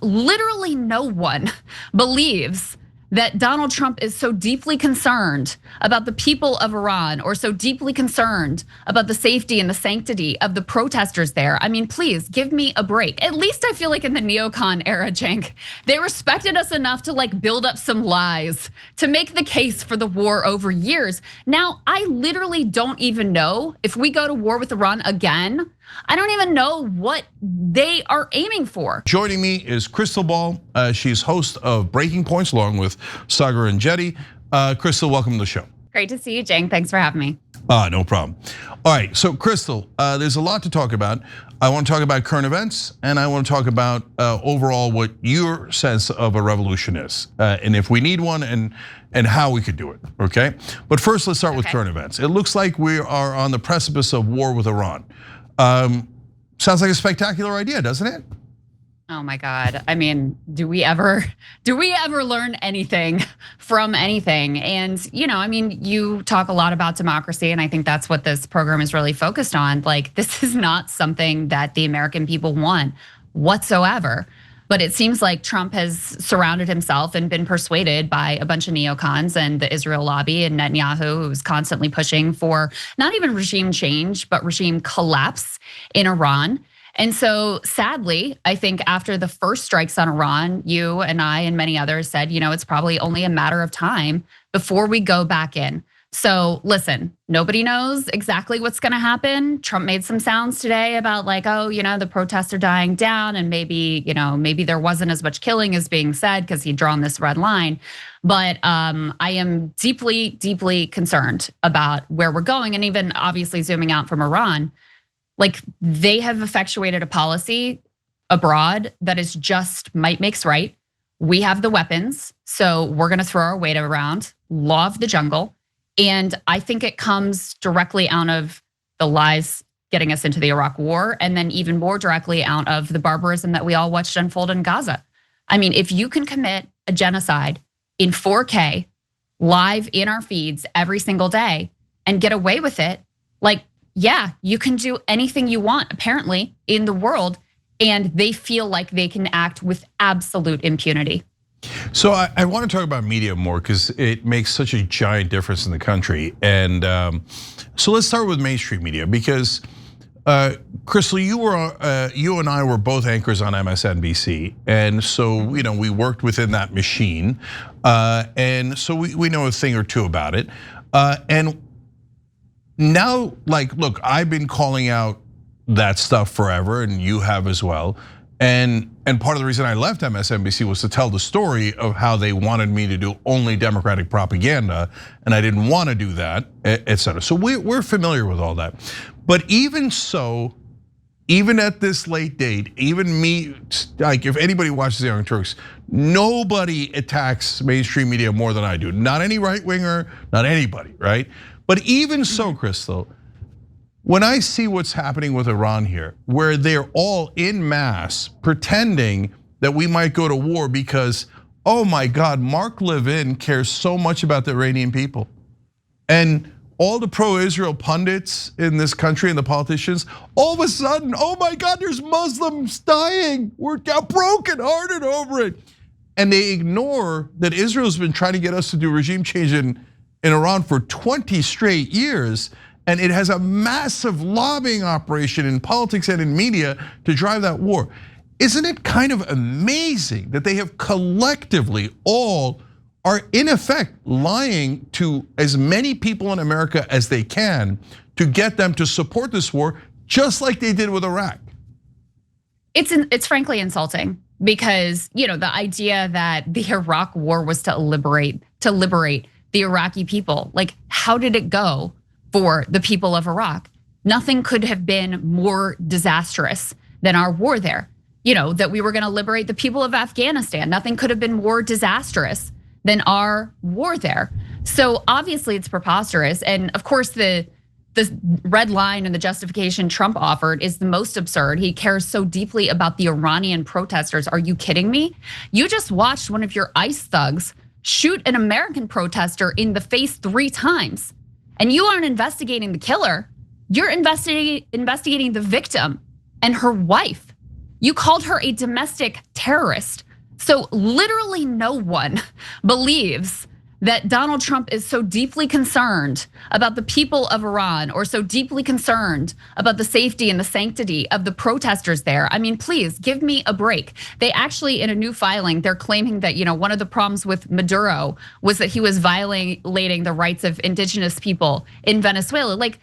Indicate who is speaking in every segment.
Speaker 1: Literally no one believes that Donald Trump is so deeply concerned about the people of Iran or so deeply concerned about the safety and the sanctity of the protesters there. I mean, please give me a break. At least I feel like in the neocon era, Cenk, they respected us enough to like build up some lies to make the case for the war over years. Now, I literally don't even know if we go to war with Iran again. I don't even know what they are aiming for.
Speaker 2: Joining me is Krystal Ball. She's host of Breaking Points along with Sagar and Jetty. Krystal, welcome to the show.
Speaker 1: Great to see you, Cenk. Thanks for having me.
Speaker 2: No problem. All right, so Krystal, there's a lot to talk about. I want to talk about current events, and I want to talk about overall what your sense of a revolution is, and if we need one, and how we could do it. Okay, but first, let's start with current events. It looks like we are on the precipice of war with Iran. Sounds like a spectacular idea, doesn't it?
Speaker 1: Oh my God. I mean, do we ever learn anything from anything? And I mean, you talk a lot about democracy, and I think that's what this program is really focused on. Like, this is not something that the American people want whatsoever. But it seems like Trump has surrounded himself and been persuaded by a bunch of neocons and the Israel lobby and Netanyahu, who's constantly pushing for not even regime change, but regime collapse in Iran. And so sadly, I think after the first strikes on Iran, you and I and many others said, it's probably only a matter of time before we go back in. So listen, nobody knows exactly what's gonna happen. Trump made some sounds today about like, oh, the protests are dying down, and maybe there wasn't as much killing as being said because he'd drawn this red line. But I am deeply, deeply concerned about where we're going, and even obviously zooming out from Iran. Like, they have effectuated a policy abroad that is just might makes right. We have the weapons, so we're gonna throw our weight around, law of the jungle. And I think it comes directly out of the lies getting us into the Iraq war, and then even more directly out of the barbarism that we all watched unfold in Gaza. I mean, if you can commit a genocide in 4K, live in our feeds every single day, and get away with it, like, yeah, you can do anything you want, apparently, in the world, and they feel like they can act with absolute impunity.
Speaker 2: So I want to talk about media more because it makes such a giant difference in the country. And so let's start with mainstream media because Krystal, you and I were both anchors on MSNBC, and so we worked within that machine, and so we know a thing or two about it. And now, like, look, I've been calling out that stuff forever, and you have as well. And part of the reason I left MSNBC was to tell the story of how they wanted me to do only Democratic propaganda, and I didn't want to do that, et cetera. So we're familiar with all that. But even so, even at this late date, even me, like if anybody watches the Young Turks, nobody attacks mainstream media more than I do. Not any right winger, not anybody, right? But even so, Krystal, when I see what's happening with Iran here, where they're all in mass pretending that we might go to war because, oh my God, Mark Levin cares so much about the Iranian people. And all the pro-Israel pundits in this country and the politicians, all of a sudden, oh my God, there's Muslims dying. We're brokenhearted over it. And they ignore that Israel's been trying to get us to do regime change in Iran for 20 straight years. And it has a massive lobbying operation in politics and in media to drive that war. Isn't it kind of amazing that they have collectively all are in effect lying to as many people in America as they can to get them to support this war, just like they did with Iraq?
Speaker 1: It's frankly insulting because the idea that the Iraq war was to liberate the Iraqi people, like how did it go for the people of Iraq? Nothing could have been more disastrous than our war there. That we were gonna liberate the people of Afghanistan. Nothing could have been more disastrous than our war there. So obviously it's preposterous. And of course the red line and the justification Trump offered is the most absurd. He cares so deeply about the Iranian protesters. Are you kidding me? You just watched one of your ICE thugs shoot an American protester in the face 3 times. And you aren't investigating the killer, you're investigating the victim and her wife. You called her a domestic terrorist. So literally no one believes that Donald Trump is so deeply concerned about the people of Iran or so deeply concerned about the safety and the sanctity of the protesters there. I mean, please give me a break. They actually, in a new filing, they're claiming that one of the problems with Maduro was that he was violating the rights of indigenous people in Venezuela. Like,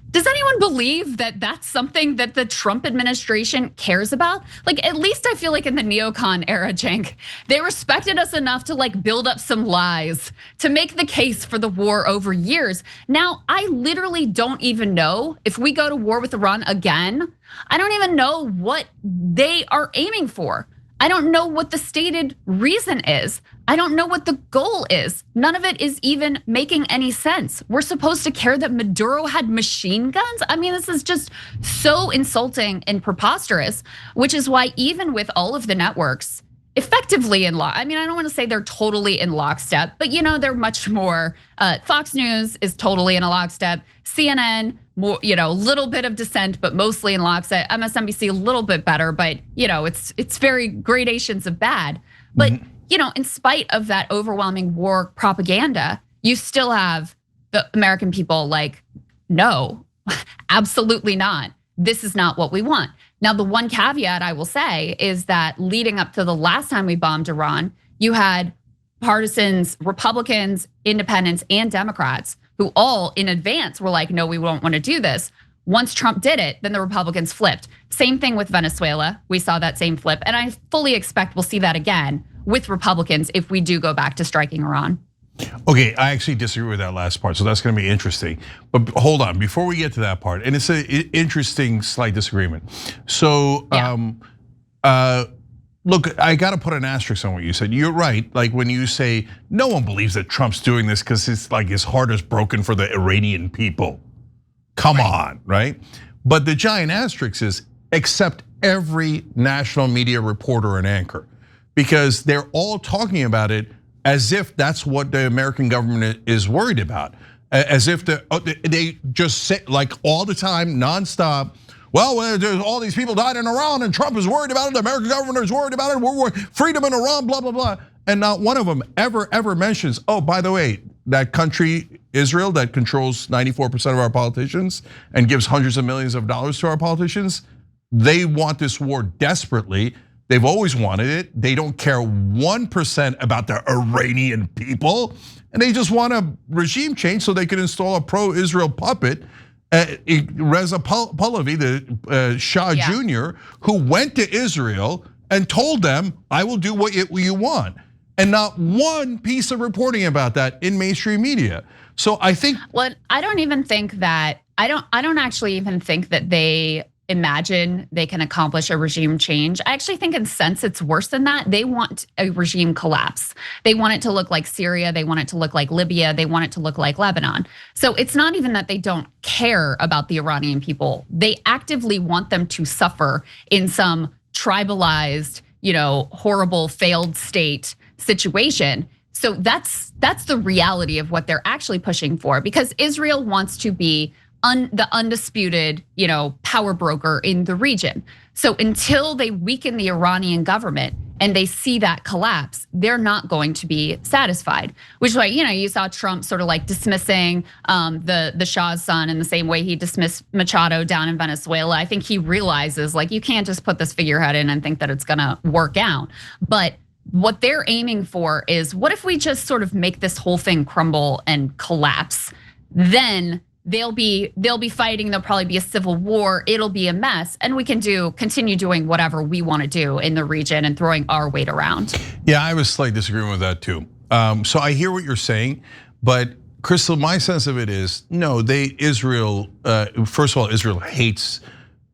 Speaker 1: does anyone believe that that's something that the Trump administration cares about? Like, at least I feel like in the neocon era, Cenk, they respected us enough to like build up some lies to make the case for the war over years. Now, I literally don't even know if we go to war with Iran again, I don't even know what they are aiming for. I don't know what the stated reason is. I don't know what the goal is. None of it is even making any sense. We're supposed to care that Maduro had machine guns? I mean, this is just so insulting and preposterous, which is why even with all of the networks effectively in I mean, I don't want to say they're totally in lockstep, but they're much more. Fox News is totally in a lockstep. CNN, more, little bit of dissent, but mostly in lockstep. MSNBC a little bit better, but it's very gradations of bad. But in spite of that overwhelming war propaganda, you still have the American people like, no, absolutely not. This is not what we want. Now, the one caveat I will say is that leading up to the last time we bombed Iran, you had partisans, Republicans, independents, and Democrats who all in advance were like, no, we won't want to do this. Once Trump did it, then the Republicans flipped. Same thing with Venezuela. We saw that same flip. And I fully expect we'll see that again with Republicans if we do go back to striking Iran.
Speaker 2: Okay, I actually disagree with that last part, so that's gonna be interesting. But hold on, before we get to that part, and it's an interesting slight disagreement. So, look, I gotta put an asterisk on what you said. You're right, like when you say, no one believes that Trump's doing this because it's like his heart is broken for the Iranian people. Come on, right? But the giant asterisk is, except every national media reporter and anchor, because they're all talking about it as if that's what the American government is worried about. As if they just say, like all the time, nonstop, well, there's all these people died in Iran and Trump is worried about it, the American government is worried about it, freedom in Iran, blah, blah, blah. And not one of them ever mentions, oh, by the way, that country, Israel, that controls 94% of our politicians and gives hundreds of millions of dollars to our politicians, they want this war desperately. They've always wanted it. They don't care 1% about the Iranian people. And they just want a regime change so they can install a pro-Israel puppet, Reza Pahlavi, the Shah Jr., who went to Israel and told them, I will do what you want. And not one piece of reporting about that in mainstream media. So I think-
Speaker 1: Well, I don't even think that, I don't actually even think that they imagine they can accomplish a regime change. I actually think in a sense it's worse than that. They want a regime collapse. They want it to look like Syria. They want it to look like Libya. They want it to look like Lebanon. So it's not even that they don't care about the Iranian people. They actively want them to suffer in some tribalized, horrible failed state situation. So that's the reality of what they're actually pushing for, because Israel wants to be the undisputed, power broker in the region. So until they weaken the Iranian government and they see that collapse, they're not going to be satisfied. Which is why, you saw Trump sort of like dismissing the Shah's son in the same way he dismissed Machado down in Venezuela. I think he realizes like you can't just put this figurehead in and think that it's gonna work out. But what they're aiming for is, what if we just sort of make this whole thing crumble and collapse? Then they'll be fighting, there'll probably be a civil war, it'll be a mess, and we can continue doing whatever we want to do in the region and throwing our weight around.
Speaker 2: Yeah, I have a slight disagreement with that too. So I hear what you're saying, but Krystal, my sense of it is, no, Israel, first of all, Israel hates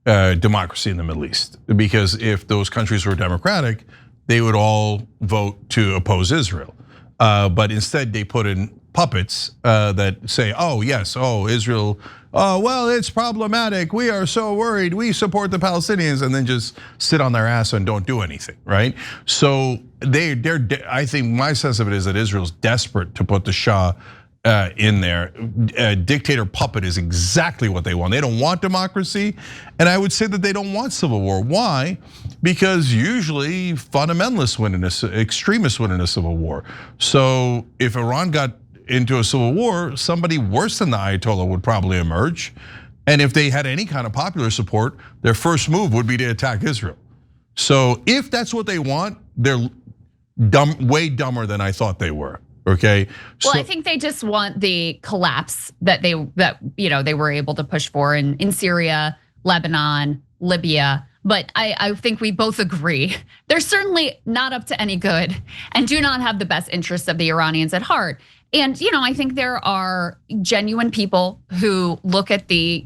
Speaker 2: democracy in the Middle East, because if those countries were democratic, they would all vote to oppose Israel. But instead they put in puppets that say, oh yes, oh Israel, oh well, it's problematic, we are so worried, we support the Palestinians, and then just sit on their ass and don't do anything, right? So I think my sense of it is that Israel's desperate to put the Shah in there. A dictator puppet is exactly what they want. They don't want democracy, and I would say that they don't want civil war. Why? Because usually fundamentalists win in extremists win in a civil war. So if Iran got into a civil war, somebody worse than the Ayatollah would probably emerge. And if they had any kind of popular support, their first move would be to attack Israel. So if that's what they want, they're way dumber than I thought they were. Okay.
Speaker 1: Well, I think they just want the collapse that they were able to push for in Syria, Lebanon, Libya. But I think we both agree they're certainly not up to any good and do not have the best interests of the Iranians at heart. And I think there are genuine people who look at the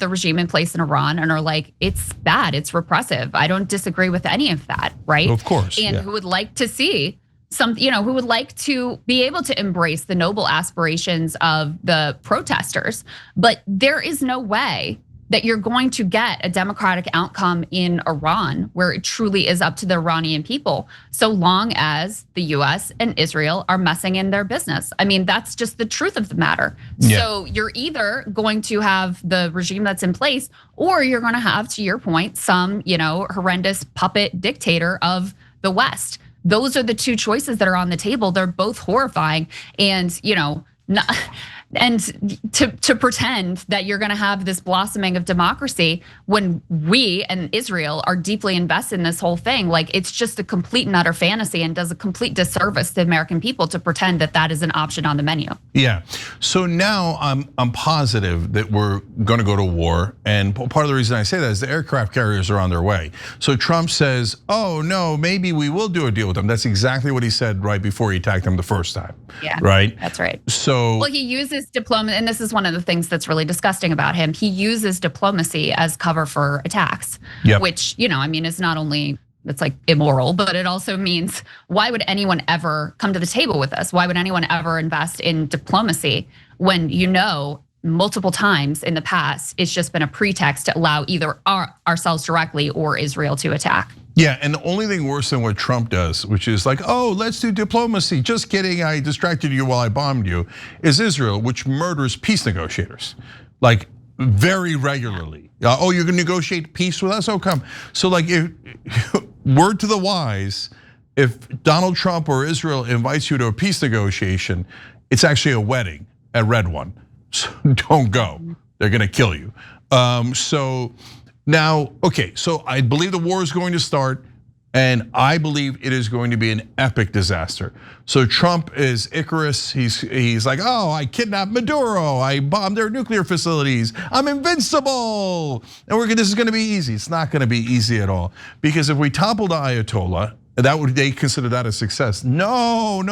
Speaker 1: regime in place in Iran and are like, it's bad, it's repressive. I don't disagree with any of that, right?
Speaker 2: Of course.
Speaker 1: And who would like to see who would like to be able to embrace the noble aspirations of the protesters. But there is no way that you're going to get a democratic outcome in Iran where it truly is up to the Iranian people, so long as the US and Israel are messing in their business. I mean, that's just the truth of the matter. Yeah. So you're either going to have the regime that's in place, or you're gonna have, to your point, some horrendous puppet dictator of the West. Those are the two choices that are on the table. They're both horrifying, and to pretend that you're gonna have this blossoming of democracy when we and Israel are deeply invested in this whole thing, like it's just a complete and utter fantasy and does a complete disservice to the American people to pretend that that is an option on the menu.
Speaker 2: Yeah, so now I'm positive that we're gonna go to war, and part of the reason I say that is the aircraft carriers are on their way. So Trump says, oh no, maybe we will do a deal with them. That's exactly what he said right before he attacked them the first time.
Speaker 1: Yeah,
Speaker 2: right?
Speaker 1: That's right.
Speaker 2: So,
Speaker 1: well, he uses diplomacy, and this is one of the things that's really disgusting about him. He uses diplomacy as cover for attacks, which is not only, it's like immoral, but it also means, why would anyone ever come to the table with us? Why would anyone ever invest in diplomacy when multiple times in the past it's just been a pretext to allow either ourselves directly or Israel to attack?
Speaker 2: Yeah, and the only thing worse than what Trump does, which is like, oh, let's do diplomacy. Just kidding, I distracted you while I bombed you, is Israel, which murders peace negotiators, like very regularly. Oh, you're gonna negotiate peace with us? Oh, come. So like, word to the wise, if Donald Trump or Israel invites you to a peace negotiation, it's actually a wedding at Red One. So don't go, they're gonna kill you. So now, okay, so I believe the war is going to start, and I believe it is going to be an epic disaster. So Trump is Icarus, he's like, oh, I kidnapped Maduro, I bombed their nuclear facilities, I'm invincible, and this is gonna be easy. It's not gonna be easy at all, because if we topple the Ayatollah, they consider that a success. No.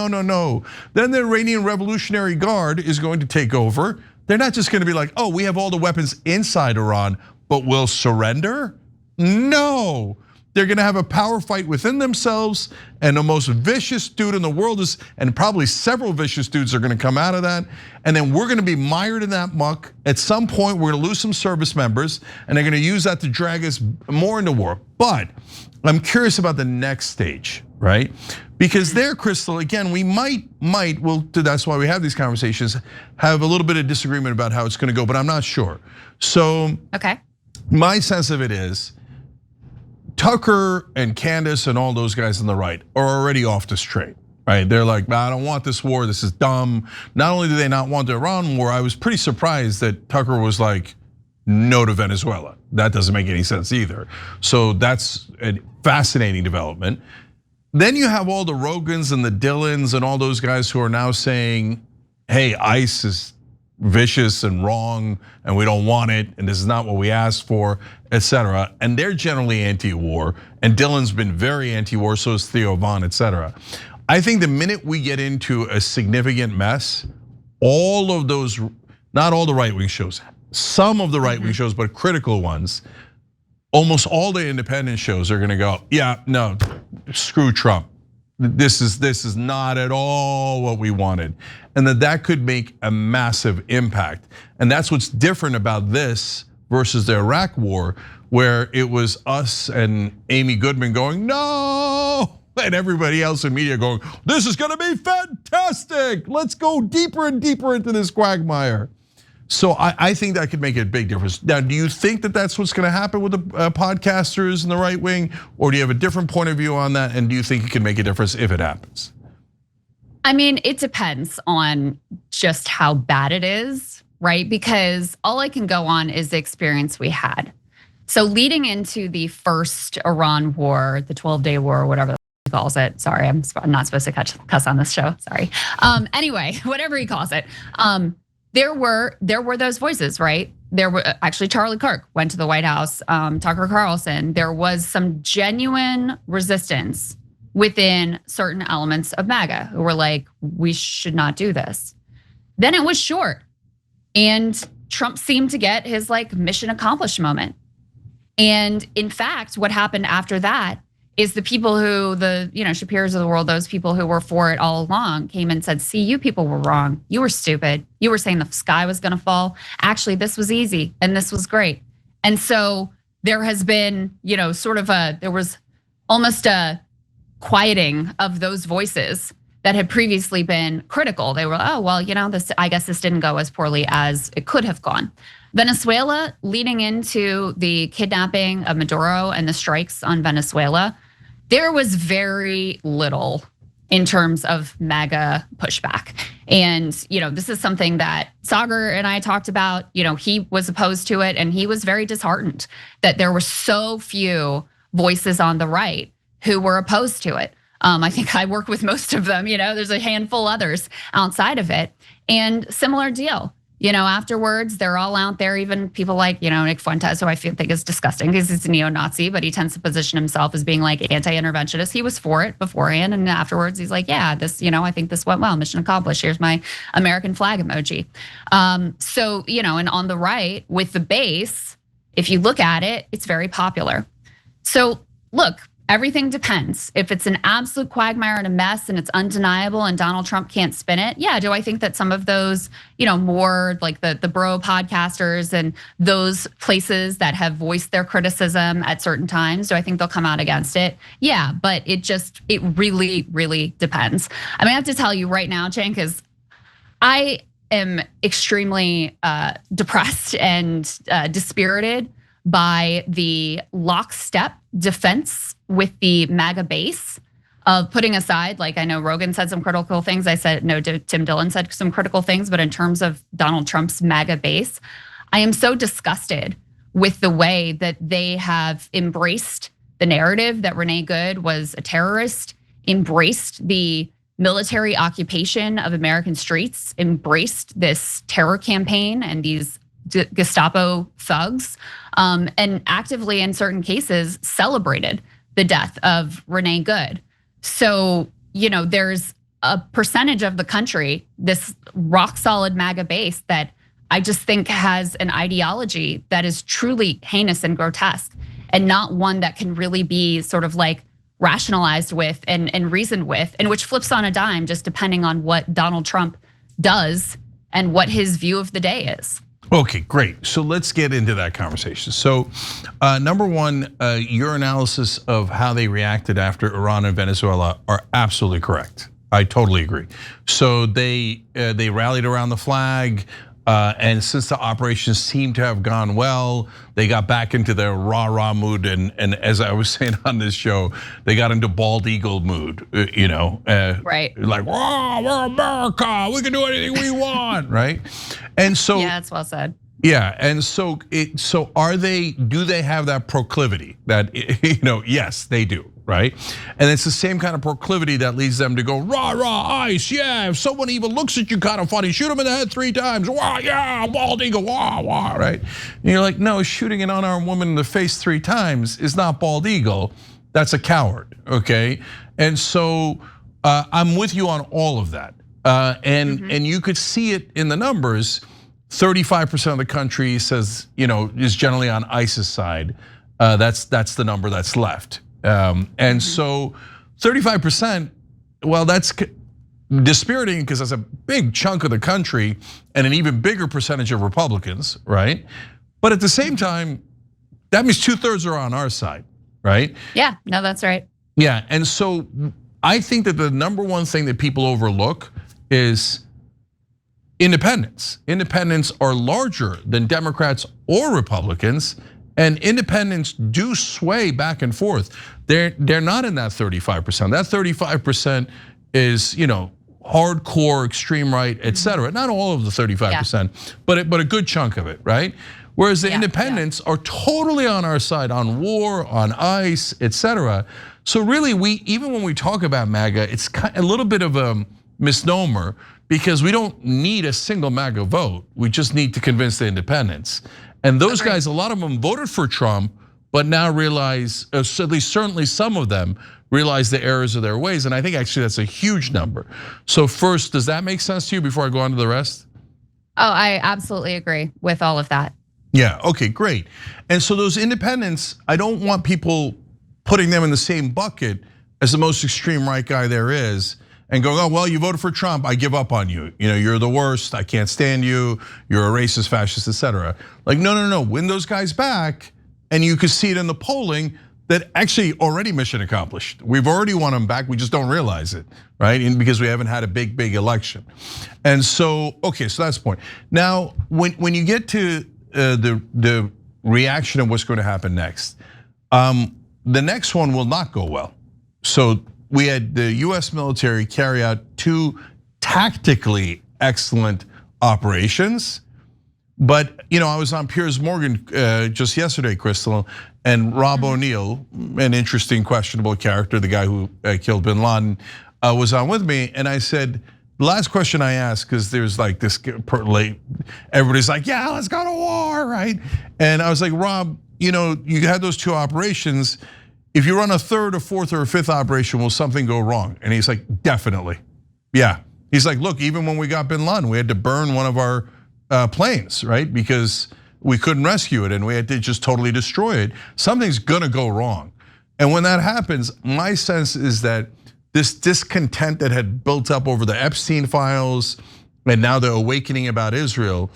Speaker 2: Then the Iranian Revolutionary Guard is going to take over. They're not just gonna be like, oh, we have all the weapons inside Iran, but will surrender? No, they're gonna have a power fight within themselves, and the most vicious dude in the world and probably several vicious dudes are gonna come out of that, and then we're gonna be mired in that muck. At some point, we're gonna lose some service members, and they're gonna use that to drag us more into war. But I'm curious about the next stage, right? Because there, Krystal, again, we might, that's why we have these conversations, have a little bit of disagreement about how it's gonna go, but I'm not sure. So,
Speaker 1: okay.
Speaker 2: My sense of it is Tucker and Candace and all those guys on the right are already off this train, right? They're like, I don't want this war, this is dumb. Not only do they not want the Iran war, I was pretty surprised that Tucker was like, no to Venezuela. That doesn't make any sense either. So that's a fascinating development. Then you have all the Rogans and the Dillons and all those guys who are now saying, hey, ICE is vicious and wrong, and we don't want it, and this is not what we asked for, etc. And they're generally anti-war, and Dillon's been very anti-war, so is Theo Von, etc. I think the minute we get into a significant mess, all of those, not all the right-wing shows, some of the right-wing shows, but critical ones, almost all the independent shows are gonna go, yeah, no, screw Trump. This is not at all what we wanted. And that could make a massive impact. And that's what's different about this versus the Iraq war, where it was us and Amy Goodman going, no, And everybody else in media going, this is gonna be fantastic. Let's go deeper and deeper into this quagmire. So I think that could make a big difference. Now, do you think that that's what's gonna happen with the podcasters in the right wing? Or do you have a different point of view on that? And do you think it can make a difference if it happens?
Speaker 1: I mean, it depends on just how bad it is, right? Because all I can go on is the experience we had. So leading into the first Iran war, the 12-day war, or whatever he calls it. Sorry, I'm not supposed to cuss on this show, sorry. Anyway, whatever he calls it. There were those voices, right? There were actually Charlie Kirk went to the White House, Tucker Carlson. There was some genuine resistance within certain elements of MAGA who were like, we should not do this. Then it was short. And Trump seemed to get his like mission accomplished moment. And in fact, what happened after that is the people who the Shapirs of the world, those people who were for it all along came and said, see, you people were wrong. You were stupid. You were saying the sky was gonna fall. Actually, this was easy and this was great. And so there has been, there was almost a quieting of those voices that had previously been critical. They were, oh, well, I guess this didn't go as poorly as it could have gone. Venezuela, leading into the kidnapping of Maduro and the strikes on Venezuela, there was very little in terms of MAGA pushback. And this is something that Sagar and I talked about. He was opposed to it and he was very disheartened that there were so few voices on the right who were opposed to it. I think I work with most of them, there's a handful others outside of it. And similar deal, afterwards, they're all out there, even people like, Nick Fuentes, who I think is disgusting because he's a neo-Nazi, but he tends to position himself as being like anti-interventionist. He was for it beforehand. And afterwards, he's like, yeah, this, I think this went well, mission accomplished. Here's my American flag emoji. So, and on the right with the base, if you look at it, it's very popular. So look, everything depends. If it's an absolute quagmire and a mess and it's undeniable and Donald Trump can't spin it, yeah, do I think that some of those, more like the bro podcasters and those places that have voiced their criticism at certain times, do I think they'll come out against it? Yeah, but it really, really depends. I mean, I have to tell you right now, Cenk, because I am extremely depressed and dispirited by the lockstep defense with the MAGA base of putting aside, like I know Rogan said some critical things. I said, no, Tim Dillon said some critical things, but in terms of Donald Trump's MAGA base, I am so disgusted with the way that they have embraced the narrative that Renee Good was a terrorist, embraced the military occupation of American streets, embraced this terror campaign and these Gestapo thugs, and actively in certain cases celebrated the death of Renee Good. So, there's a percentage of the country, this rock solid MAGA base that I just think has an ideology that is truly heinous and grotesque and not one that can really be sort of like rationalized with and reasoned with, and which flips on a dime just depending on what Donald Trump does and what his view of the day is.
Speaker 2: Okay, great. So let's get into that conversation. So number one, your analysis of how they reacted after Iran and Venezuela are absolutely correct. I totally agree. So they rallied around the flag, and since the operations seem to have gone well, they got back into their rah-rah mood, and as I was saying on this show, they got into bald eagle mood,
Speaker 1: right?
Speaker 2: Like, wow, we're America, we can do anything we want, right? And so
Speaker 1: yeah, that's well said.
Speaker 2: Yeah, and so do they have that proclivity that, yes, they do, right? And it's the same kind of proclivity that leads them to go, rah, rah, ICE, yeah, if someone even looks at you kind of funny, shoot him in the head 3 times, wah, yeah, bald eagle, wah, wah, right? And you're like, no, shooting an unarmed woman in the face 3 times is not bald eagle, that's a coward, okay? And so I'm with you on all of that. And you could see it in the numbers. 35% of the country says, is generally on ISIS side. That's the number that's left. And so 35%, well, that's dispiriting because that's a big chunk of the country and an even bigger percentage of Republicans, right? But at the same time, that means 2/3 are on our side, right?
Speaker 1: Yeah, no, that's right.
Speaker 2: Yeah, and so I think that the number one thing that people overlook is independents. Independents are larger than Democrats or Republicans, and independents do sway back and forth. They're not in that 35%. That 35% is, hardcore, extreme right, et cetera. Not all of the 35%, but a good chunk of it, right? Whereas the independents are totally on our side on war, on ICE, et cetera. So really, even when we talk about MAGA, it's a little bit of a misnomer because we don't need a single MAGA vote. We just need to convince the independents. And those guys, a lot of them voted for Trump, but now realize, at least certainly some of them, realize the errors of their ways. And I think actually that's a huge number. So first, does that make sense to you before I go on to the rest?
Speaker 1: Oh, I absolutely agree with all of that.
Speaker 2: Yeah, okay, great. And so those independents, I don't want people putting them in the same bucket as the most extreme right guy there is and going, oh, well, you voted for Trump, I give up on you. You're the worst, I can't stand you, you're a racist, fascist, et cetera. Like, no, win those guys back. And you could see it in the polling that actually already mission accomplished. We've already won them back, we just don't realize it, right? And because we haven't had a big election. And so, okay, so that's the point. Now, when you get to the reaction of what's going to happen next, the next one will not go well. So we had the US military carry out 2 tactically excellent operations. But I was on Piers Morgan just yesterday, Krystal, and Rob O'Neill, an interesting, questionable character, the guy who killed bin Laden, was on with me. And I said, the last question I asked, because there's like this, everybody's like, yeah, let's go to war, right? And I was like, Rob, you had those 2 operations. If you run a 3rd or 4th or a 5th operation, will something go wrong? And he's like, definitely, yeah. He's like, look, even when we got bin Laden, we had to burn one of our planes, right? Because we couldn't rescue it and we had to just totally destroy it. Something's gonna go wrong. And when that happens, my sense is that this discontent that had built up over the Epstein files and now the awakening about Israel,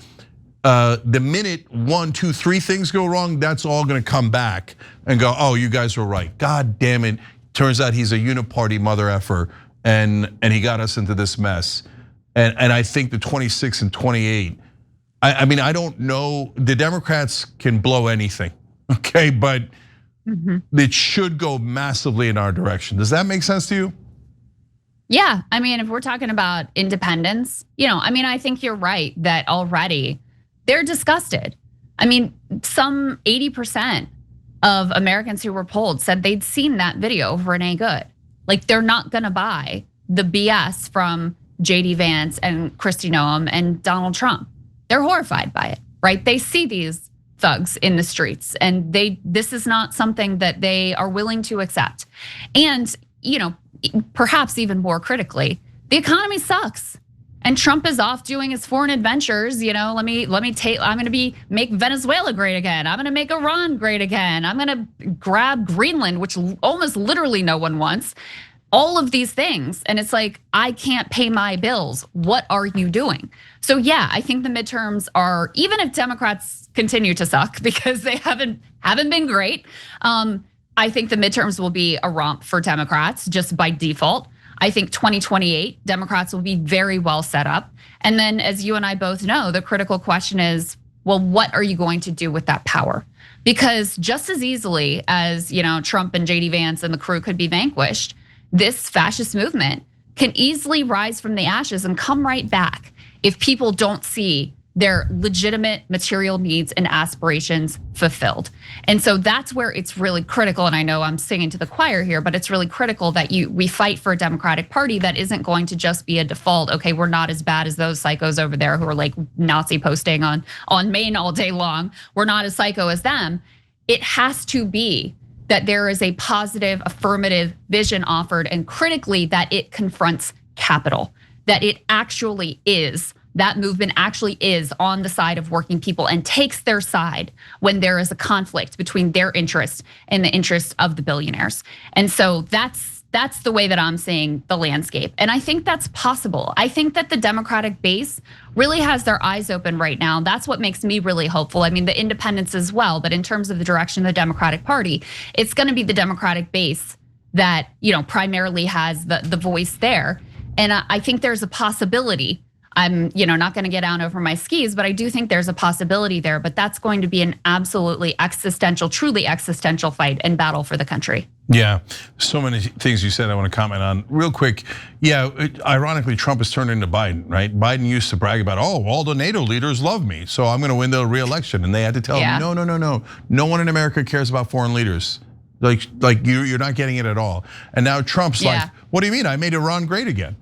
Speaker 2: the minute 1, 2, 3 things go wrong, that's all gonna come back and go, oh, you guys were right. God damn it, turns out he's a uniparty mother effer and he got us into this mess. And I think the 26 and 28, I mean, I don't know, the Democrats can blow anything, okay? But it should go massively in our direction. Does that make sense to you?
Speaker 1: Yeah, I mean, if we're talking about independence, I think you're right that already they're disgusted. I mean, some 80% of Americans who were polled said they'd seen that video of Renee Good. Like, they're not gonna buy the BS from JD Vance and Kristi Noem and Donald Trump. They're horrified by it, right? They see these thugs in the streets and this is not something that they are willing to accept. And perhaps even more critically, the economy sucks. And Trump is off doing his foreign adventures. I'm gonna make Venezuela great again. I'm gonna make Iran great again. I'm gonna grab Greenland, which almost literally no one wants. All of these things, and it's like, I can't pay my bills. What are you doing? So yeah, I think the midterms are, even if Democrats continue to suck because they haven't been great, I think the midterms will be a romp for Democrats just by default. I think 2028, Democrats will be very well set up. And then as you and I both know, the critical question is, well, what are you going to do with that power? Because just as easily as Trump and JD Vance and the crew could be vanquished, this fascist movement can easily rise from the ashes and come right back if people don't see their legitimate material needs and aspirations fulfilled. And so that's where it's really critical, and I know I'm singing to the choir here, but it's really critical that we fight for a Democratic Party that isn't going to just be a default, okay, we're not as bad as those psychos over there who are like Nazi posting on Maine all day long. We're not as psycho as them. It has to be that there is a positive, affirmative vision offered, and critically that it confronts capital, that it actually is, that movement actually is on the side of working people and takes their side when there is a conflict between their interests and the interests of the billionaires. And so that's the way that I'm seeing the landscape. And I think that's possible. I think that the Democratic base really has their eyes open right now. That's what makes me really hopeful. I mean, the independents as well, but in terms of the direction of the Democratic Party, it's gonna be the Democratic base that primarily has the voice there. And I think there's a possibility. I'm not going to get out over my skis, but I do think there's a possibility there. But that's going to be an absolutely existential, truly existential fight and battle for the country.
Speaker 2: Yeah, so many things you said I want to comment on real quick. Yeah, ironically, Trump has turned into Biden, right? Biden used to brag about, all the NATO leaders love me, so I'm going to win the re-election, and they had to tell him, no one in America cares about foreign leaders. Like you're not getting it at all. And now Trump's like, what do you mean? I made Iran great again.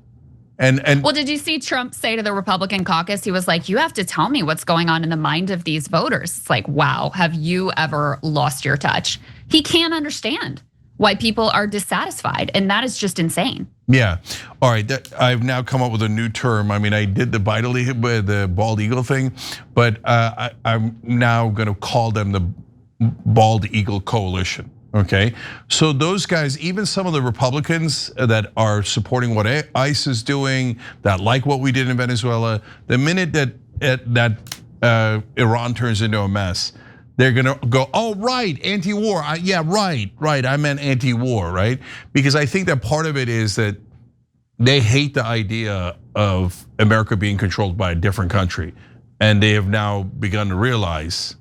Speaker 2: And
Speaker 1: well, did you see Trump say to the Republican caucus, he was like, you have to tell me what's going on in the mind of these voters. It's like, wow, have you ever lost your touch? He can't understand why people are dissatisfied, and that is just insane.
Speaker 2: Yeah, all right, I've now come up with a new term. I mean, I did the bald eagle thing, but I'm now gonna call them the Bald Eagle Coalition. Okay, so those guys, even some of the Republicans that are supporting what ICE is doing, that like what we did in Venezuela, the minute that Iran turns into a mess, they're gonna go, oh right, anti-war, yeah, right, I meant anti-war, right? Because I think that part of it is that they hate the idea of America being controlled by a different country. And they have now begun to realize,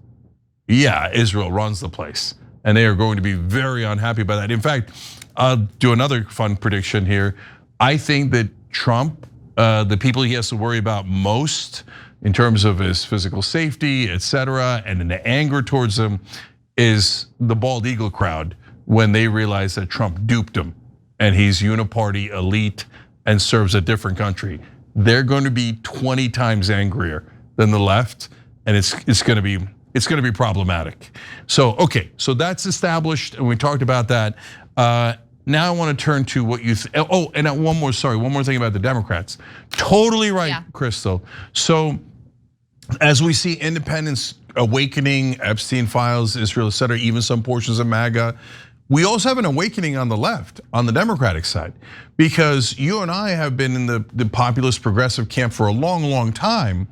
Speaker 2: yeah, Israel runs the place. And they are going to be very unhappy by that. In fact, I'll do another fun prediction here. I think that Trump, the people he has to worry about most in terms of his physical safety, et cetera, and in the anger towards them is the bald eagle crowd when they realize that Trump duped them and he's uniparty elite and serves a different country. They're going to be 20 times angrier than the left, and it's going to be problematic. So, okay, so that's established, and we talked about that. Now I want to turn to what you, and one more thing about the Democrats. Totally right, yeah. Krystal. So, as we see independents awakening, Epstein files, Israel, et cetera, even some portions of MAGA, we also have an awakening on the left, on the Democratic side, because you and I have been in the populist progressive camp for a long, long time.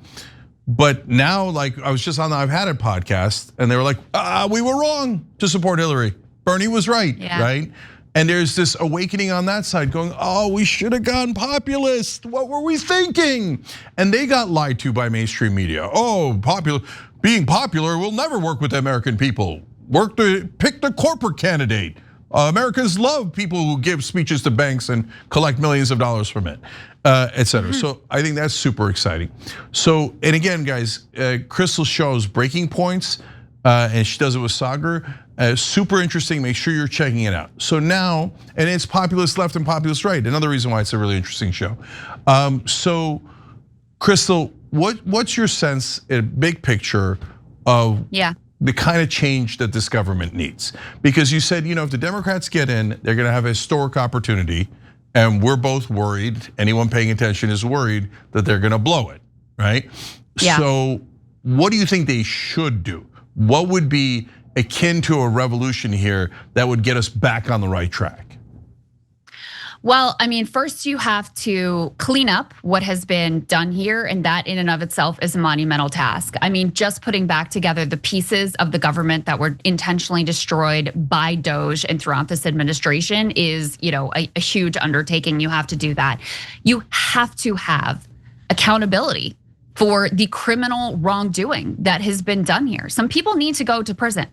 Speaker 2: But now, like I was just on the I've Had It podcast, and they were like, we were wrong to support Hillary. Bernie was right, right? And there's this awakening on that side going, we should have gone populist. What were we thinking? And they got lied to by mainstream media. Being popular will never work with the American people. Pick the corporate candidate. Americans love people who give speeches to banks and collect millions of dollars from it, et cetera. So I think that's super exciting. So, and again, guys, Krystal shows breaking points, and she does it with Sagar. Super interesting, make sure you're checking it out. So now, and it's populist left and populist right. Another reason why it's a really interesting show. So Krystal, what's your sense, a big picture of the kind of change that this government needs? Because you said, if the Democrats get in, they're gonna have a historic opportunity, and we're both worried, anyone paying attention is worried that they're gonna blow it, right? Yeah. So what do you think they should do? What would be akin to a revolution here that would get us back on the right track?
Speaker 1: Well, I mean, first you have to clean up what has been done here, and that in and of itself is a monumental task. I mean, just putting back together the pieces of the government that were intentionally destroyed by Doge and throughout this administration is, a huge undertaking. You have to do that. You have to have accountability for the criminal wrongdoing that has been done here. Some people need to go to prison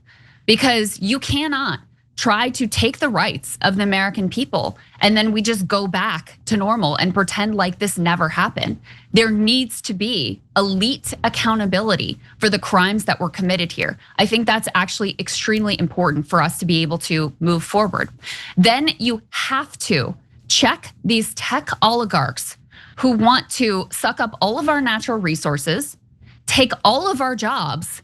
Speaker 1: because you cannot try to take the rights of the American people and then we just go back to normal and pretend like this never happened. There needs to be elite accountability for the crimes that were committed here. I think that's actually extremely important for us to be able to move forward. Then you have to check these tech oligarchs who want to suck up all of our natural resources, take all of our jobs,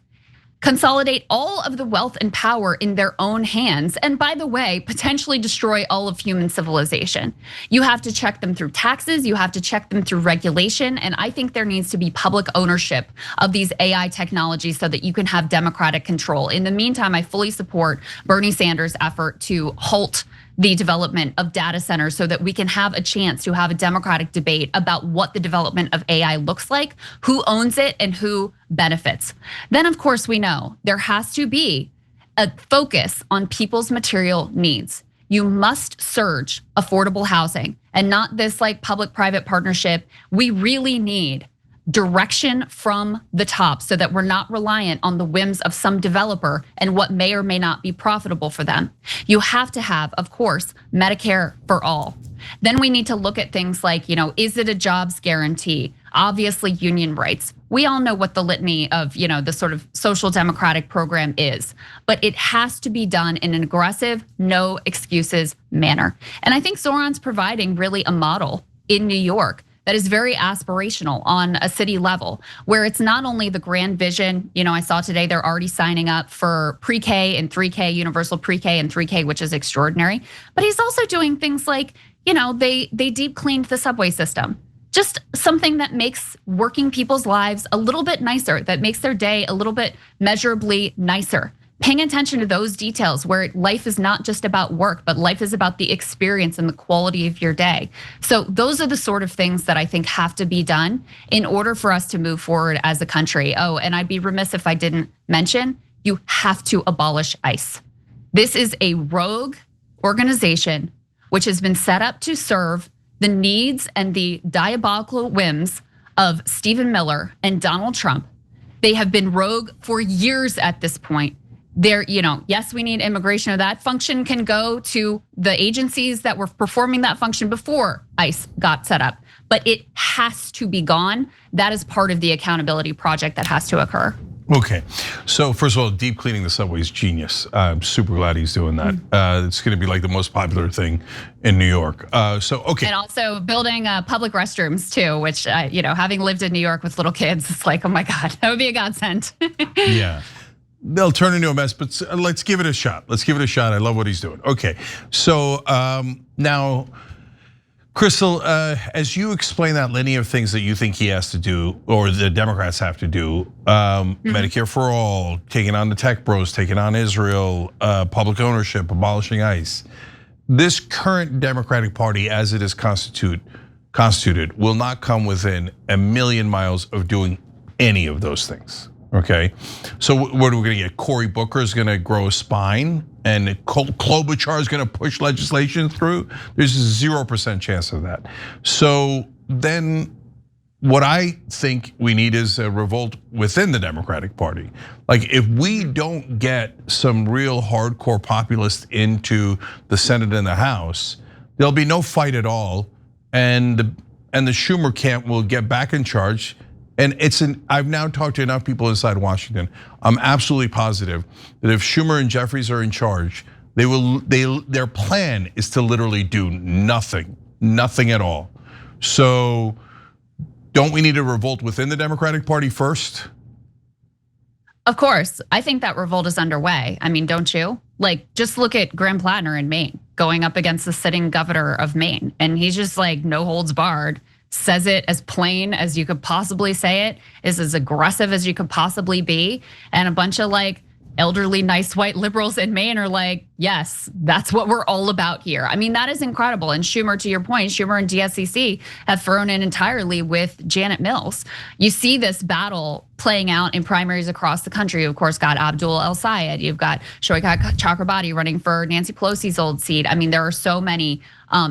Speaker 1: consolidate all of the wealth and power in their own hands, and by the way, potentially destroy all of human civilization. You have to check them through taxes, you have to check them through regulation, and I think there needs to be public ownership of these AI technologies so that you can have democratic control. In the meantime, I fully support Bernie Sanders' effort to halt the development of data centers so that we can have a chance to have a democratic debate about what the development of AI looks like, who owns it, and who benefits. Then of course we know there has to be a focus on people's material needs. You must surge affordable housing and not this like public-private partnership. We really need direction from the top so that we're not reliant on the whims of some developer and what may or may not be profitable for them. You have to have, of course, Medicare for all. Then we need to look at things like, is it a jobs guarantee? Obviously, union rights. We all know what the litany of, the sort of social democratic program is, but it has to be done in an aggressive, no excuses manner. And I think Zoran's providing really a model in New York that is very aspirational on a city level, where it's not only the grand vision. I saw today they're already signing up for pre-K and 3K, universal pre-K and 3K, which is extraordinary. But he's also doing things like, they deep cleaned the subway system. Just something that makes working people's lives a little bit nicer, that makes their day a little bit measurably nicer. Paying attention to those details where life is not just about work, but life is about the experience and the quality of your day. So those are the sort of things that I think have to be done in order for us to move forward as a country. Oh, and I'd be remiss if I didn't mention, you have to abolish ICE. This is a rogue organization which has been set up to serve the needs and the diabolical whims of Stephen Miller and Donald Trump. They have been rogue for years at this point. Yes, we need immigration, or that function can go to the agencies that were performing that function before ICE got set up, but it has to be gone. That is part of the accountability project that has to occur.
Speaker 2: Okay, so first of all, deep cleaning the subway is genius. I'm super glad he's doing that. It's going to be like the most popular thing in New York. Okay.
Speaker 1: And also building public restrooms too, which having lived in New York with little kids, it's like, oh my God, that would be a godsend.
Speaker 2: Yeah. They'll turn into a mess, but let's give it a shot. I love what he's doing. Okay, so now, Krystal, as you explain that litany of things that you think he has to do, or the Democrats have to do, Medicare for all, taking on the tech bros, taking on Israel, public ownership, abolishing ICE. This current Democratic Party, as it is constituted, will not come within a million miles of doing any of those things. Okay, so what are we gonna get? Cory Booker is gonna grow a spine, and Klobuchar is gonna push legislation through. There's a 0% chance of that. So then, what I think we need is a revolt within the Democratic Party. Like, if we don't get some real hardcore populists into the Senate and the House, there'll be no fight at all, and the Schumer camp will get back in charge. And I've now talked to enough people inside Washington. I'm absolutely positive that if Schumer and Jeffries are in charge, their plan is to literally do nothing at all. So don't we need a revolt within the Democratic Party first?
Speaker 1: Of course, I think that revolt is underway. I mean, don't you? Like, just look at Graham Plattner in Maine going up against the sitting governor of Maine. And he's just like, no holds barred. Says it as plain as you could possibly say it, is as aggressive as you could possibly be. And a bunch of like elderly, nice white liberals in Maine are like, yes, that's what we're all about here. I mean, that is incredible. And Schumer, to your point, Schumer and DSCC have thrown in entirely with Janet Mills. You see this battle playing out in primaries across the country. Of course, got Abdul El Sayed. You've got Shoikat Chakrabarti running for Nancy Pelosi's old seat. I mean, there are so many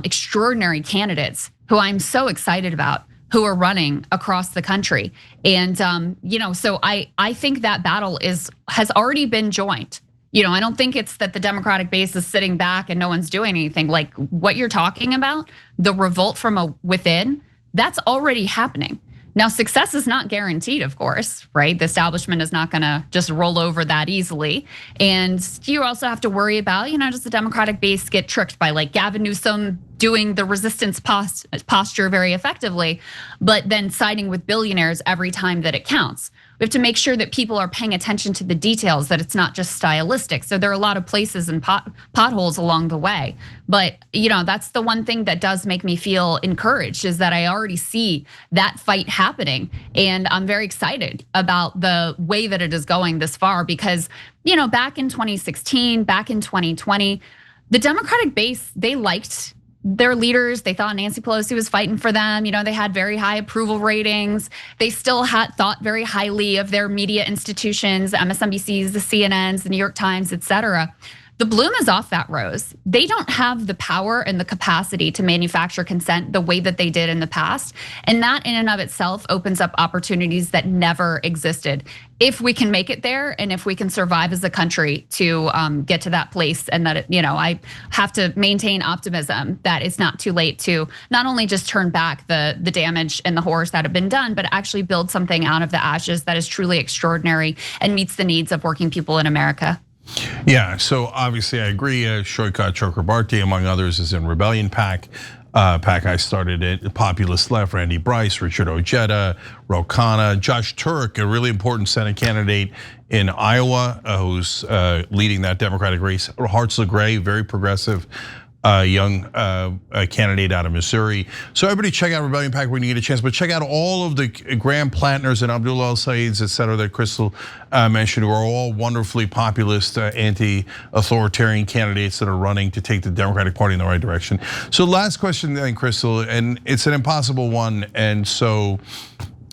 Speaker 1: extraordinary candidates who I'm so excited about, who are running across the country. And so I think that battle has already been joined. I don't think it's that the Democratic base is sitting back and no one's doing anything. Like what you're talking about, the revolt from within, that's already happening. Now, success is not guaranteed, of course, right? The establishment is not gonna just roll over that easily. And you also have to worry about, does the Democratic base get tricked by like Gavin Newsom doing the resistance posture very effectively, but then siding with billionaires every time that it counts. We have to make sure that people are paying attention to the details, that it's not just stylistic. So there are a lot of places and potholes along the way. But that's the one thing that does make me feel encouraged, is that I already see that fight happening. And I'm very excited about the way that it is going this far, because back in 2016, back in 2020, the Democratic base, they liked their leaders. They thought Nancy Pelosi was fighting for them. They had very high approval ratings. They still had thought very highly of their media institutions, MSNBCs, the CNNs, the New York Times, et cetera. the bloom is off that rose. They don't have the power and the capacity to manufacture consent the way that they did in the past. And that in and of itself opens up opportunities that never existed. If we can make it there and if we can survive as a country to get to that place, and that, I have to maintain optimism that it's not too late to not only just turn back the damage and the horrors that have been done, but actually build something out of the ashes that is truly extraordinary and meets the needs of working people in America.
Speaker 2: Yeah, so obviously I agree. Shoykat Chakrabarti, among others, is in Rebellion PAC. PAC I started it, Populist Left, Randy Bryce, Richard Ojeda, Ro Khanna, Josh Turk, a really important Senate candidate in Iowa who's leading that Democratic race. Hartzler Gray, very progressive young candidate out of Missouri. So everybody check out Rebellion PAC when you get a chance, but check out all of the Graham Plantners and Abdullah Al-Sayeds, et cetera, that Krystal mentioned, who are all wonderfully populist, anti-authoritarian candidates that are running to take the Democratic Party in the right direction. So last question then, Krystal, and it's an impossible one, and so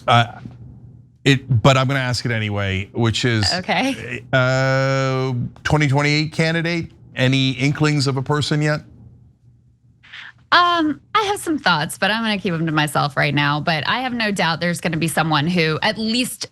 Speaker 2: but I'm gonna ask it anyway, which is,
Speaker 1: okay,
Speaker 2: 2028 candidate, any inklings of a person yet?
Speaker 1: I have some thoughts, but I'm gonna keep them to myself right now. But I have no doubt there's gonna be someone who, at least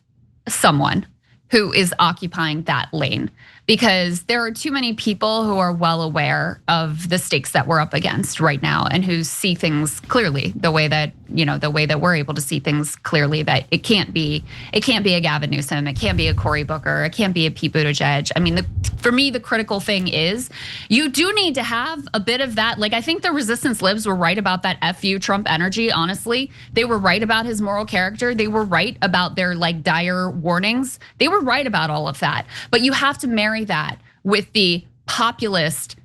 Speaker 1: someone who is occupying that lane, because there are too many people who are well aware of the stakes that we're up against right now and who see things clearly the way that, the way that we're able to see things clearly, that it can't be a Gavin Newsom, it can't be a Cory Booker, it can't be a Pete Buttigieg. I mean, for me, the critical thing is you do need to have a bit of that. Like, I think the resistance libs were right about that FU Trump energy, honestly. They were right about his moral character. They were right about their dire warnings. They were right about all of that. But you have to marry that with the populist,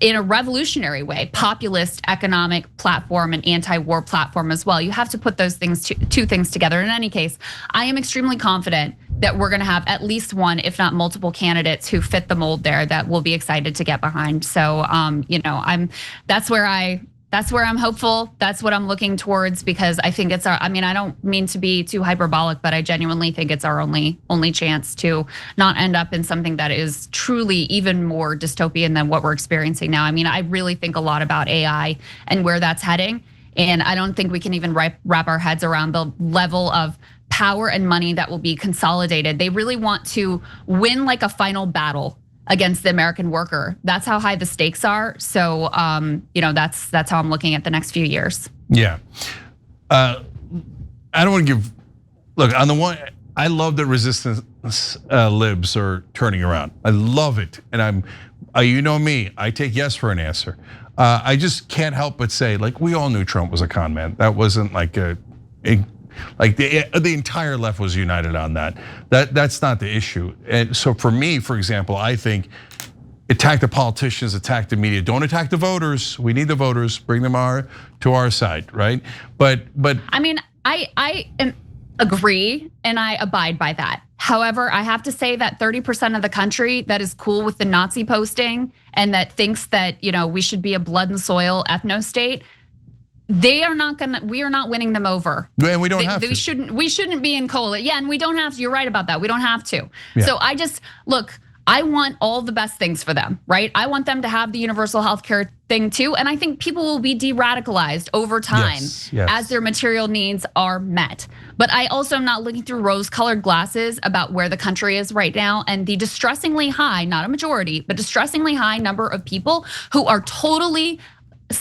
Speaker 1: in a revolutionary way, populist economic platform and anti-war platform as well. You have to put those things, two things together. In any case, I am extremely confident that we're gonna have at least one, if not multiple candidates who fit the mold there that we'll be excited to get behind. So, that's where I'm hopeful. That's what I'm looking towards, because I think it's our, I don't mean to be too hyperbolic, but I genuinely think it's our only chance to not end up in something that is truly even more dystopian than what we're experiencing now. I really think a lot about AI and where that's heading. And I don't think we can even wrap our heads around the level of power and money that will be consolidated. They really want to win a final battle against the American worker. That's how high the stakes are. So, that's how I'm looking at the next few years.
Speaker 2: Yeah, I don't want to look, on the one, I love that resistance libs are turning around. I love it, and you know me, I take yes for an answer. I just can't help but say, we all knew Trump was a con man. That wasn't the entire left was united on that. That's not the issue. And so for me, for example, I think attack the politicians, attack the media. Don't attack the voters. We need the voters. Bring them to our side, right? But
Speaker 1: I agree and I abide by that. However, I have to say that 30% of the country that is cool with the Nazi posting and that thinks that we should be a blood and soil ethno state, we are not winning them over.
Speaker 2: And we don't have to.
Speaker 1: We shouldn't be in coalition. Yeah, and we don't have to. You're right about that. We don't have to.
Speaker 2: Yeah.
Speaker 1: So I want all the best things for them, right? I want them to have the universal healthcare thing too. And I think people will be de-radicalized over time as their material needs are met. But I also am not looking through rose-colored glasses about where the country is right now and the distressingly high, not a majority, but distressingly high number of people who are totally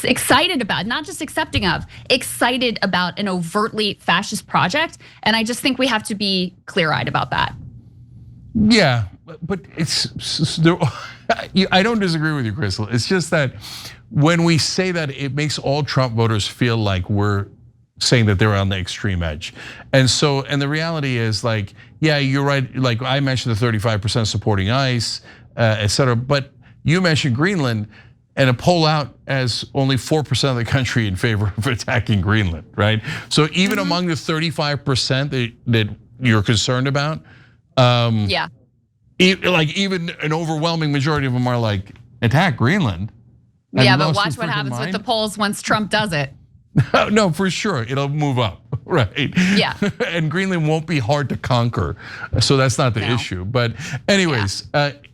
Speaker 1: excited about, not just accepting of, excited about an overtly fascist project. And I just think we have to be clear-eyed about that.
Speaker 2: Yeah, but I don't disagree with you, Krystal. It's just that when we say that, it makes all Trump voters feel like we're saying that they're on the extreme edge. And the reality is yeah, you're right. I mentioned the 35% supporting ICE, et cetera, but you mentioned Greenland. And a poll out as only 4% of the country in favor of attacking Greenland, right? So even among the 35% that you're concerned about,
Speaker 1: yeah,
Speaker 2: even an overwhelming majority of them are attack Greenland.
Speaker 1: Yeah, but watch what happens with the polls once Trump does it.
Speaker 2: No, for sure, it'll move up, right?
Speaker 1: Yeah.
Speaker 2: And Greenland won't be hard to conquer, so that's not the issue. But anyways,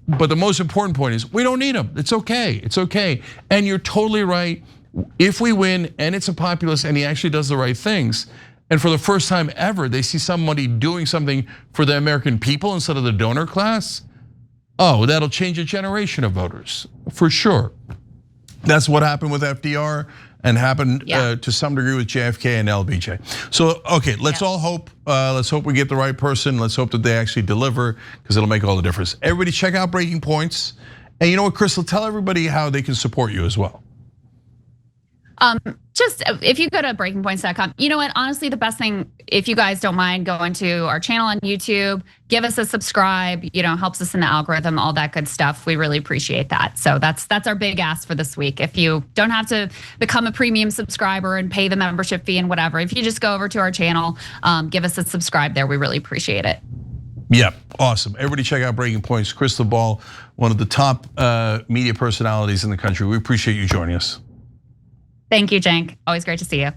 Speaker 2: But the most important point is we don't need them. It's okay. It's okay. And you're totally right. If we win and it's a populist and he actually does the right things, and for the first time ever, they see somebody doing something for the American people instead of the donor class, oh, that'll change a generation of voters, for sure. That's what happened with FDR and happened to some degree with JFK and LBJ. So, okay, let's all hope, let's hope we get the right person. Let's hope that they actually deliver, because it'll make all the difference. Everybody check out Breaking Points. And you know what, Krystal, tell everybody how they can support you as well.
Speaker 1: Just if you go to breakingpoints.com, you know what, honestly, the best thing, if you guys don't mind going to our channel on YouTube, give us a subscribe, helps us in the algorithm, all that good stuff. We really appreciate that. So that's our big ask for this week. If you don't have to become a premium subscriber and pay the membership fee and whatever, if you just go over to our channel, give us a subscribe there, we really appreciate it.
Speaker 2: Yep, awesome. Everybody check out Breaking Points. Krystal Ball, one of the top media personalities in the country. We appreciate you joining us.
Speaker 1: Thank you, Cenk. Always great to see you.